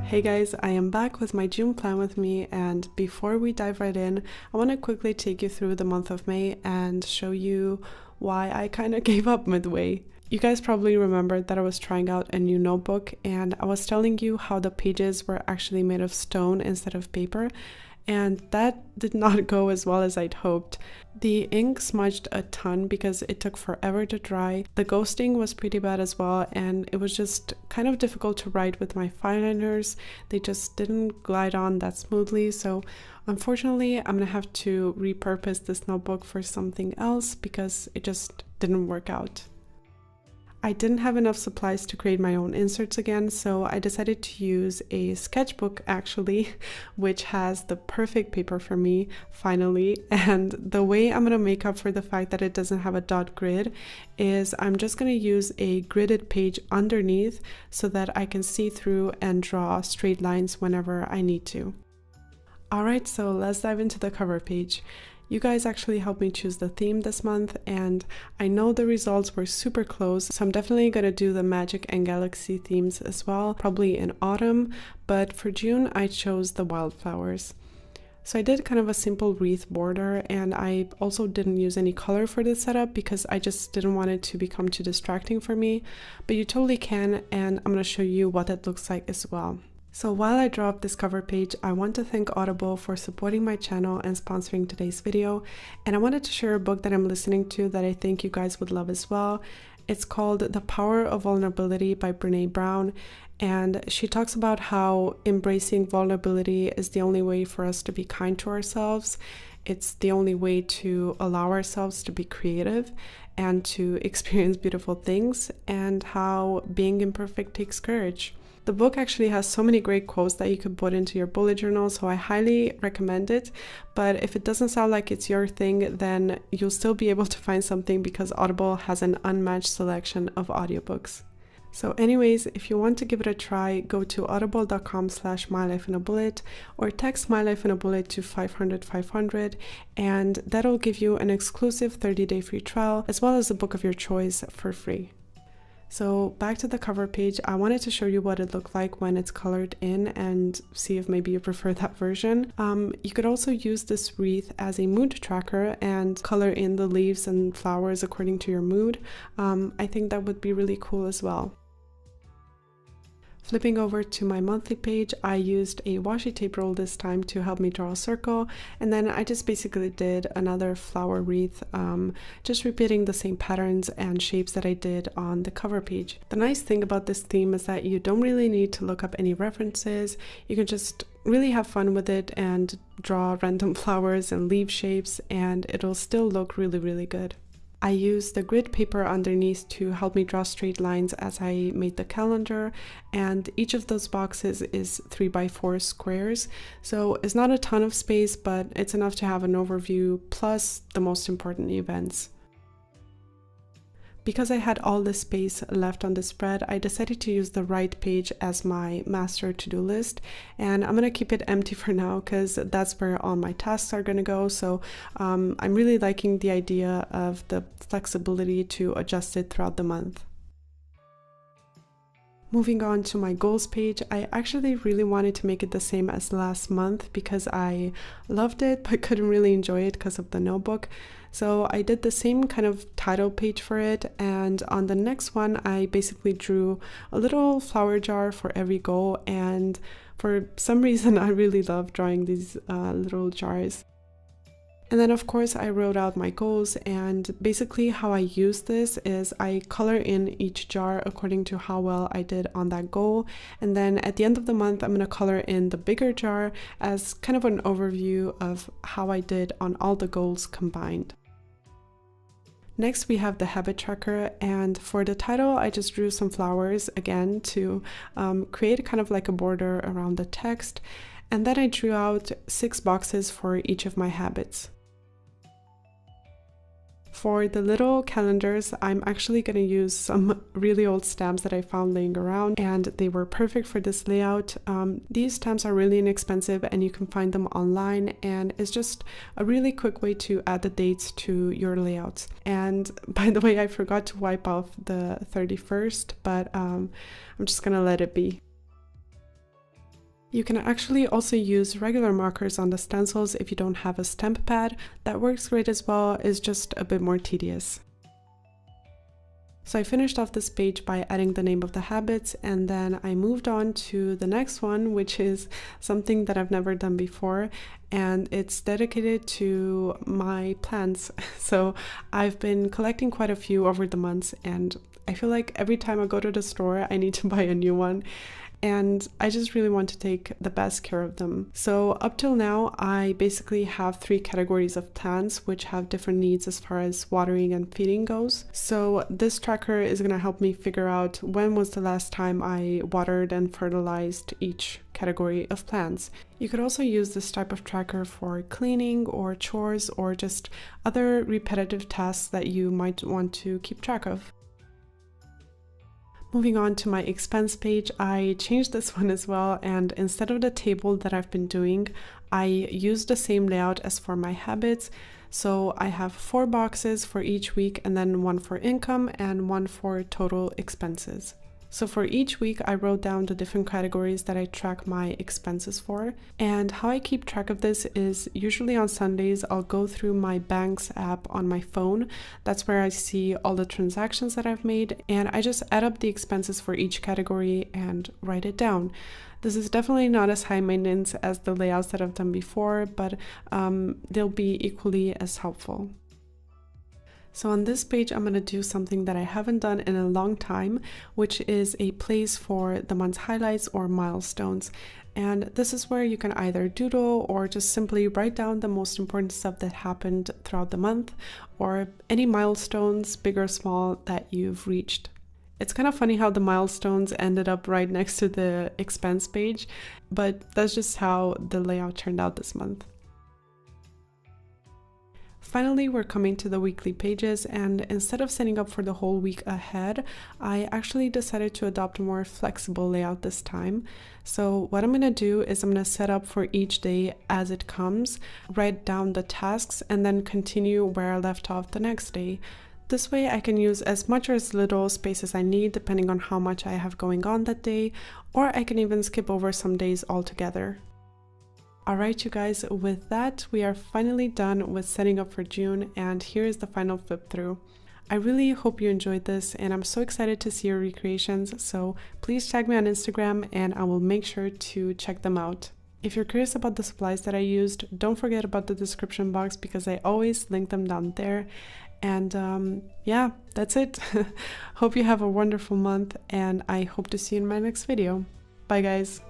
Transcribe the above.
Hey guys, I am back with my June plan with me, and before we dive right in, I want to quickly take you through the month of May and show you why I kind of gave up midway. You guys probably remembered that I was trying out a new notebook and I was telling you how the pages were actually made of stone instead of paper, and that did not go as well as I'd hoped. The ink smudged a ton because it took forever to dry. The ghosting was pretty bad as well, and it was just kind of difficult to write with my fineliners. They just didn't glide on that smoothly, so unfortunately I'm gonna have to repurpose this notebook for something else because it just didn't work out. I didn't have enough supplies to create my own inserts again, so I decided to use a sketchbook actually, which has the perfect paper for me, finally. And the way I'm gonna make up for the fact that it doesn't have a dot grid is I'm just gonna use a gridded page underneath so that I can see through and draw straight lines whenever I need to. Alright, so let's dive into the cover page. You guys actually helped me choose the theme this month, and I know the results were super close, so I'm definitely gonna do the magic and galaxy themes as well, probably in autumn, but for June I chose the wildflowers. So I did kind of a simple wreath border, and I also didn't use any color for this setup because I just didn't want it to become too distracting for me, but you totally can, and I'm gonna show you what it looks like as well. So while I draw up this cover page, I want to thank Audible for supporting my channel and sponsoring today's video. And I wanted to share a book that I'm listening to that I think you guys would love as well. It's called The Power of Vulnerability by Brené Brown. And she talks about how embracing vulnerability is the only way for us to be kind to ourselves. It's the only way to allow ourselves to be creative and to experience beautiful things, and how being imperfect takes courage. The book actually has so many great quotes that you could put into your bullet journal, so I highly recommend it. But if it doesn't sound like it's your thing, then you'll still be able to find something because Audible has an unmatched selection of audiobooks. So anyways, if you want to give it a try, go to audible.com/mylifeinabullet or text mylifeinabullet to 500 and that'll give you an exclusive 30-day free trial as well as a book of your choice for free. So back to the cover page, I wanted to show you what it looked like when it's colored in and see if maybe you prefer that version. You could also use this wreath as a mood tracker and color in the leaves and flowers according to your mood. I think that would be really cool as well. Flipping over to my monthly page, I used a washi tape roll this time to help me draw a circle, and then I just basically did another flower wreath, just repeating the same patterns and shapes that I did on the cover page. The nice thing about this theme is that you don't really need to look up any references. You can just really have fun with it and draw random flowers and leaf shapes, and it'll still look really good. I used the grid paper underneath to help me draw straight lines as I made the calendar, and each of those boxes is 3x4 squares, so it's not a ton of space, but it's enough to have an overview plus the most important events. Because I had all this space left on the spread, I decided to use the right page as my master to-do list, and I'm gonna keep it empty for now because that's where all my tasks are gonna go. So I'm really liking the idea of the flexibility to adjust it throughout the month. Moving on to my goals page, I actually really wanted to make it the same as last month because I loved it but couldn't really enjoy it because of the notebook. So I did the same kind of title page for it, and on the next one I basically drew a little flower jar for every goal, and for some reason I really love drawing these little jars. And then of course I wrote out my goals, and basically how I use this is I color in each jar according to how well I did on that goal, and then at the end of the month I'm going to color in the bigger jar as kind of an overview of how I did on all the goals combined. Next we have the habit tracker, and for the title I just drew some flowers again to create kind of like a border around the text, and then I drew out 6 boxes for each of my habits. For the little calendars, I'm actually going to use some really old stamps that I found laying around, and they were perfect for this layout. These stamps are really inexpensive and you can find them online, and it's just a really quick way to add the dates to your layouts. And by the way, I forgot to wipe off the 31st, but I'm just going to let it be. You can actually also use regular markers on the stencils if you don't have a stamp pad. That works great as well, it's just a bit more tedious. So I finished off this page by adding the name of the habits, and then I moved on to the next one, which is something that I've never done before, and it's dedicated to my plants. So I've been collecting quite a few over the months, and I feel like every time I go to the store, I need to buy a new one. And I just really want to take the best care of them. So up till now, I basically have 3 categories of plants which have different needs as far as watering and feeding goes. So this tracker is going to help me figure out when was the last time I watered and fertilized each category of plants. You could also use this type of tracker for cleaning or chores or just other repetitive tasks that you might want to keep track of. Moving on to my expense page, I changed this one as well, and instead of the table that I've been doing, I used the same layout as for my habits. So I have 4 boxes for each week, and then 1 for income and 1 for total expenses. So for each week, I wrote down the different categories that I track my expenses for. And how I keep track of this is usually on Sundays, I'll go through my Banks app on my phone. That's where I see all the transactions that I've made, and I just add up the expenses for each category and write it down. This is definitely not as high maintenance as the layouts that I've done before, but they'll be equally as helpful. So on this page, I'm going to do something that I haven't done in a long time, which is a place for the month's highlights or milestones. And this is where you can either doodle or just simply write down the most important stuff that happened throughout the month, or any milestones, big or small, that you've reached. It's kind of funny how the milestones ended up right next to the expense page, but that's just how the layout turned out this month. Finally, we're coming to the weekly pages, and instead of setting up for the whole week ahead, I actually decided to adopt a more flexible layout this time. So what I'm going to do is I'm going to set up for each day as it comes, write down the tasks, and then continue where I left off the next day. This way I can use as much or as little space as I need depending on how much I have going on that day, or I can even skip over some days altogether. Alright you guys, with that we are finally done with setting up for June, and here is the final flip through. I really hope you enjoyed this, and I'm so excited to see your recreations, so please tag me on Instagram and I will make sure to check them out. If you're curious about the supplies that I used, don't forget about the description box because I always link them down there. And yeah, that's it. Hope you have a wonderful month, and I hope to see you in my next video. Bye guys!